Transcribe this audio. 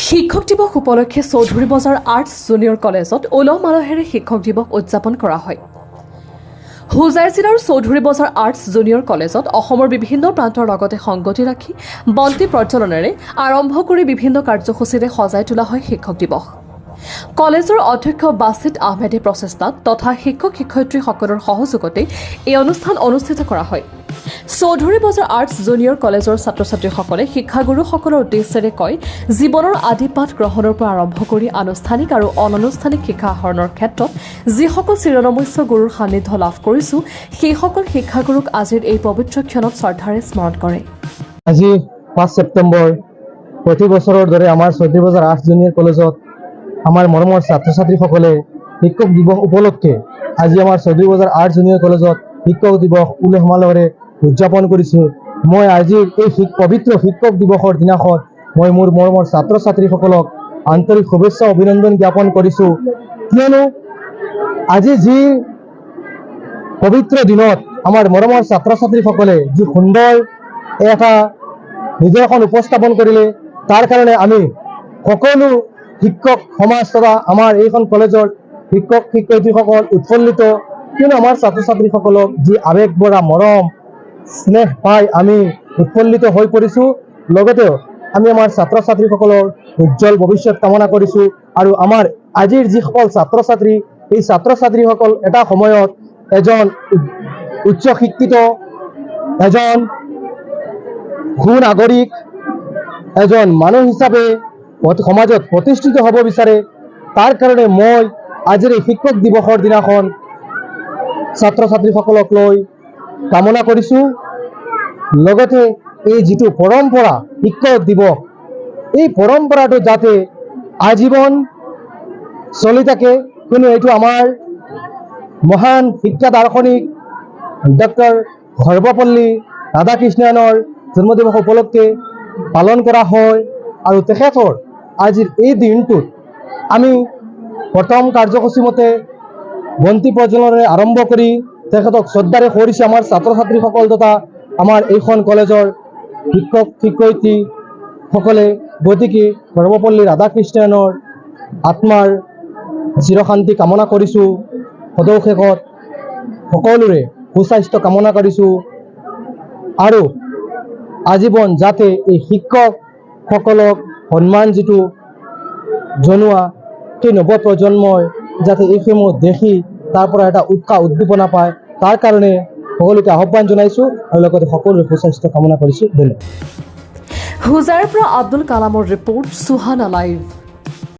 শিক্ষক দিৱস উপলক্ষে চৌধুৰী বজাৰ আৰ্টছ জুনিয়ৰ কলেজত উলহ মালহেৰে শিক্ষক দিৱস উদযাপন কৰা হয়। হোজাই জিলাৰ চৌধুৰী বজাৰ আৰ্টছ জুনিয়ৰ কলেজত অসমৰ বিভিন্ন প্ৰান্তৰ লগতে সংগতি ৰাখি বন্তি প্ৰজ্বলনেৰে আৰম্ভ কৰি বিভিন্ন কাৰ্যসূচীৰে সজাই তোলা হয় শিক্ষক দিৱস। কলেজৰ অধ্যক্ষ বাছিত আহমেদে প্ৰচেষ্টাত তথা শিক্ষক শিক্ষয়িত্ৰীসকলৰ সহযোগতে এই অনুষ্ঠান অনুষ্ঠিত কৰা হয়। চৌধুৰী বজাৰ আৰ্টছ জুনিয়ৰ কলেজৰ ছাত্ৰ ছাত্ৰীসকলে শিক্ষাগুৰুসকলৰ উদ্দেশ্যেৰে কয়, জীৱনৰ আদি পাঠ গ্ৰহণৰ পৰা আৰম্ভ কৰি আনুষ্ঠানিক আৰু অনানুষ্ঠানিক শিক্ষা আহৰণৰ ক্ষেত্ৰত যিসকল চিৰনমস্য গুৰুৰ সান্নিধ্য লাভ কৰিছোঁ, সেইসকল শিক্ষাগুৰুক আজিৰ এই পবিত্ৰ ক্ষণত শ্ৰদ্ধাৰে স্মৰণ কৰে। আজি 5 ছেপ্টেম্বৰ প্ৰতি বছৰৰ দৰে আমাৰ চৌধুৰী বজাৰ আৰ্টছ জুনিয়ৰ কলেজত আমাৰ মৰমৰ ছাত্ৰ ছাত্ৰীসকলে শিক্ষক দিৱস উপলক্ষে আজি আমাৰ চৌধুৰী বজাৰ আৰ্টছ জুনিয়ৰ কলেজত শিক্ষক দিৱস উলহ মালহেৰে উদযাপন কৰিছে। মই আজিৰ এই পবিত্ৰ শিক্ষক দিৱসৰ দিনাখন মই মোৰ মৰমৰ ছাত্ৰ ছাত্ৰীসকলক আন্তৰিক শুভেচ্ছা অভিনন্দন জ্ঞাপন কৰিছোঁ, কিয়নো আজি যি পবিত্ৰ দিনত আমাৰ মৰমৰ ছাত্ৰ ছাত্ৰীসকলে যি সুন্দৰ এটা নিদৰ্শন উপস্থাপন কৰিলে, তাৰ কাৰণে আমি সকলো শিক্ষক সমাজ তথা আমাৰ এইখন কলেজৰ শিক্ষক শিক্ষয়িত্ৰীসকল উৎফুল্লিত, কিয়নো আমাৰ ছাত্ৰ ছাত্ৰীসকলক যি আৱেগ ভৰা মৰম স্নেহ পাই আমি উৎফুল্লিত হৈ পৰিছোঁ। লগতে আমি আমাৰ ছাত্ৰ ছাত্ৰীসকলৰ উজ্জ্বল ভৱিষ্যত কামনা কৰিছোঁ। আৰু আমাৰ আজিৰ যিসকল ছাত্ৰ ছাত্ৰী, এই ছাত্ৰ ছাত্ৰীসকল এটা সময়ত এজন উচ্চ শিক্ষিত, এজন সুনাগৰিক, এজন মানুহ হিচাপে সমাজত প্ৰতিষ্ঠিত হ'ব বিচাৰে। তাৰ কাৰণে মই আজিৰ এই শিক্ষক দিৱসৰ দিনাখন ছাত্ৰ ছাত্ৰীসকলক লৈ কামনা কৰিছোঁ। লগতে এই যিটো পৰম্পৰা শিক্ষক দিৱস, এই পৰম্পৰাটো যাতে আজীৱন চলি থাকে, কিয়নো এইটো আমাৰ মহান শিক্ষা দাৰ্শনিক ডক্টৰ সৰ্বপল্লী ৰাধাকৃষ্ণণৰ জন্মদিৱস উপলক্ষে পালন কৰা হয়। আৰু তেখেতৰ আজিৰ এই দিনটোত আমি প্ৰথম কাৰ্যসূচী মতে বন্তি প্ৰজ্বলনেৰে আৰম্ভ কৰি তেখেতক শ্ৰদ্ধাৰে কৰিছে আমাৰ ছাত্ৰ ছাত্ৰীসকল তথা আমাৰ এইখন কলেজৰ শিক্ষক শিক্ষয়িত্ৰীসকলে। গতিকে সৰ্বপল্লী ৰাধাকৃষ্ণণৰ আত্মাৰ চিৰশান্তি কামনা কৰিছোঁ। সদৌশেষত সকলোৰে সুস্বাস্থ্য কামনা কৰিছোঁ আৰু আজীৱন যাতে এই শিক্ষকসকলক সন্মান যিটো জনোৱা, সেই নৱপ্ৰজন্মই যাতে এইসমূহ দেখি তাৰ পৰা এটা উৎসাহ উদ্দীপনা পায়, তাৰ কাৰণে সকলোকে আহ্বান জনাইছোঁ আৰু লগতে সকলোৰে সুস্বাস্থ্য কামনা কৰিছোঁ। ধন্যবাদ। হোজাইৰ পৰা আব্দুল কালামৰ ৰিপৰ্ট, সুহানা লাইভ।